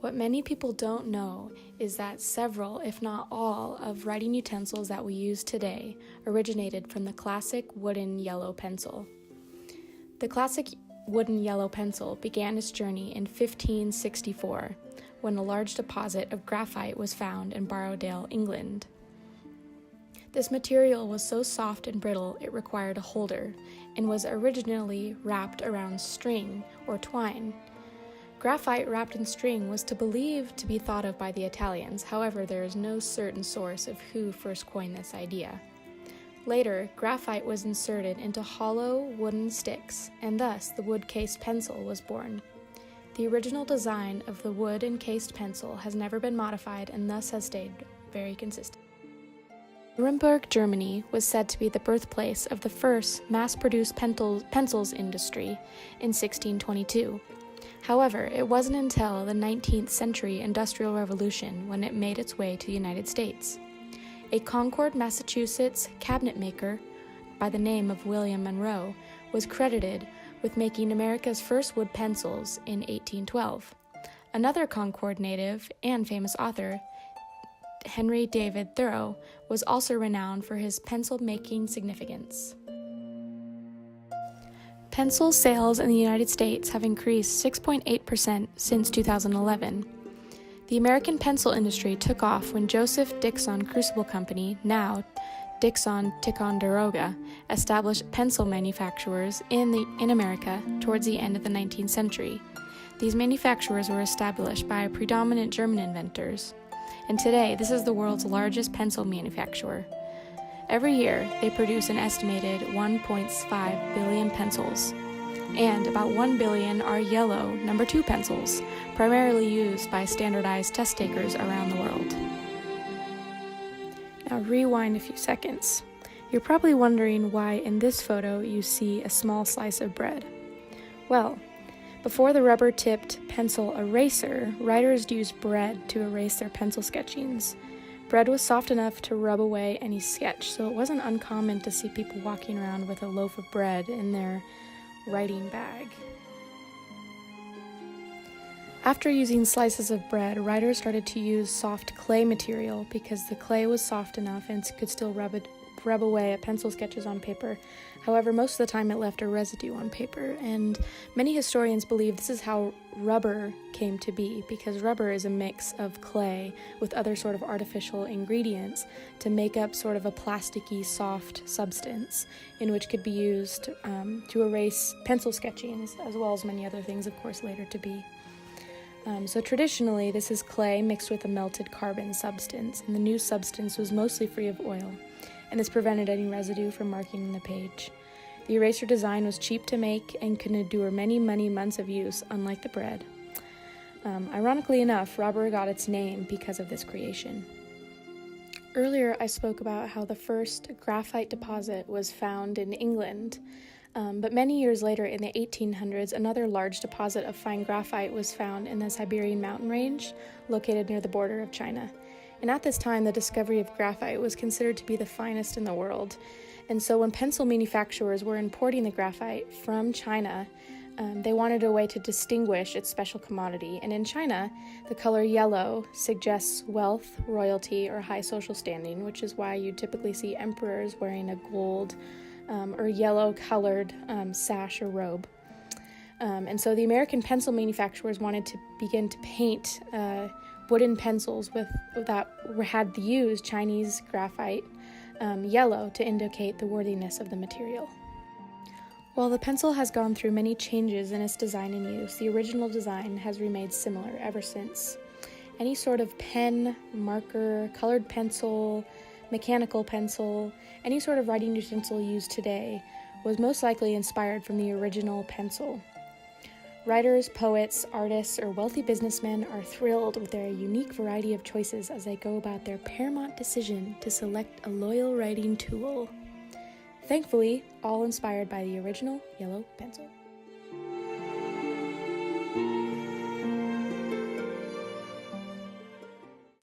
What many people don't know is that several, if not all, of writing utensils that we use today originated from the classic wooden yellow pencil. The classic wooden yellow pencil began its journey in 1564, when a large deposit of graphite was found in Borrowdale, England. This material was so soft and brittle it required a holder, and was originally wrapped around string or twine. Graphite wrapped in string was believed to be thought of by the Italians, however there is no certain source of who first coined this idea. Later, graphite was inserted into hollow wooden sticks, and thus the wood-cased pencil was born. The original design of the wood-encased pencil has never been modified and thus has stayed very consistent. Nuremberg, Germany was said to be the birthplace of the first mass-produced pencils industry in 1622. However, it wasn't until the 19th century Industrial Revolution when it made its way to the United States. A Concord, Massachusetts cabinet maker by the name of William Monroe was credited with making America's first wood pencils in 1812. Another Concord native and famous author, Henry David Thoreau, was also renowned for his pencil-making significance. Pencil sales in the United States have increased 6.8% since 2011. The American pencil industry took off when Joseph Dixon Crucible Company, now Dixon Ticonderoga, established pencil manufacturers in America towards the end of the 19th century. These manufacturers were established by predominant German inventors, and today this is the world's largest pencil manufacturer. Every year, they produce an estimated 1.5 billion pencils, and about 1 billion are yellow No. 2 pencils, primarily used by standardized test takers around the world. Now rewind a few seconds. You're probably wondering why in this photo you see a small slice of bread. Well, before the rubber-tipped pencil eraser, writers used bread to erase their pencil sketchings. Bread was soft enough to rub away any sketch, so it wasn't uncommon to see people walking around with a loaf of bread in their writing bag. After using slices of bread, writers started to use soft clay material because the clay was soft enough and could still rub away at pencil sketches on paper. However, most of the time it left a residue on paper, and many historians believe this is how rubber came to be, because rubber is a mix of clay with other sort of artificial ingredients to make up sort of a plasticky, soft substance in which could be used to erase pencil sketchings, as well as many other things, of course, later to be. So traditionally, this is clay mixed with a melted carbon substance, and the new substance was mostly free of oil, and this prevented any residue from marking the page. The eraser design was cheap to make and could endure many months of use, unlike the bread. Ironically enough, rubber got its name because of this creation. Earlier, I spoke about how the first graphite deposit was found in England, but many years later, in the 1800s, another large deposit of fine graphite was found in the Siberian mountain range, located near the border of China. And at this time, the discovery of graphite was considered to be the finest in the world. And so when pencil manufacturers were importing the graphite from China, they wanted a way to distinguish its special commodity. And in China, the color yellow suggests wealth, royalty, or high social standing, which is why you typically see emperors wearing a gold or yellow-colored sash or robe. And so the American pencil manufacturers wanted to begin to paint wooden pencils that had used Chinese graphite yellow to indicate the worthiness of the material. While the pencil has gone through many changes in its design and use, the original design has remained similar ever since. Any sort of pen, marker, colored pencil, mechanical pencil, any sort of writing utensil used today was most likely inspired from the original pencil. Writers, poets, artists, or wealthy businessmen are thrilled with their unique variety of choices as they go about their paramount decision to select a loyal writing tool. Thankfully, all inspired by the original yellow pencil.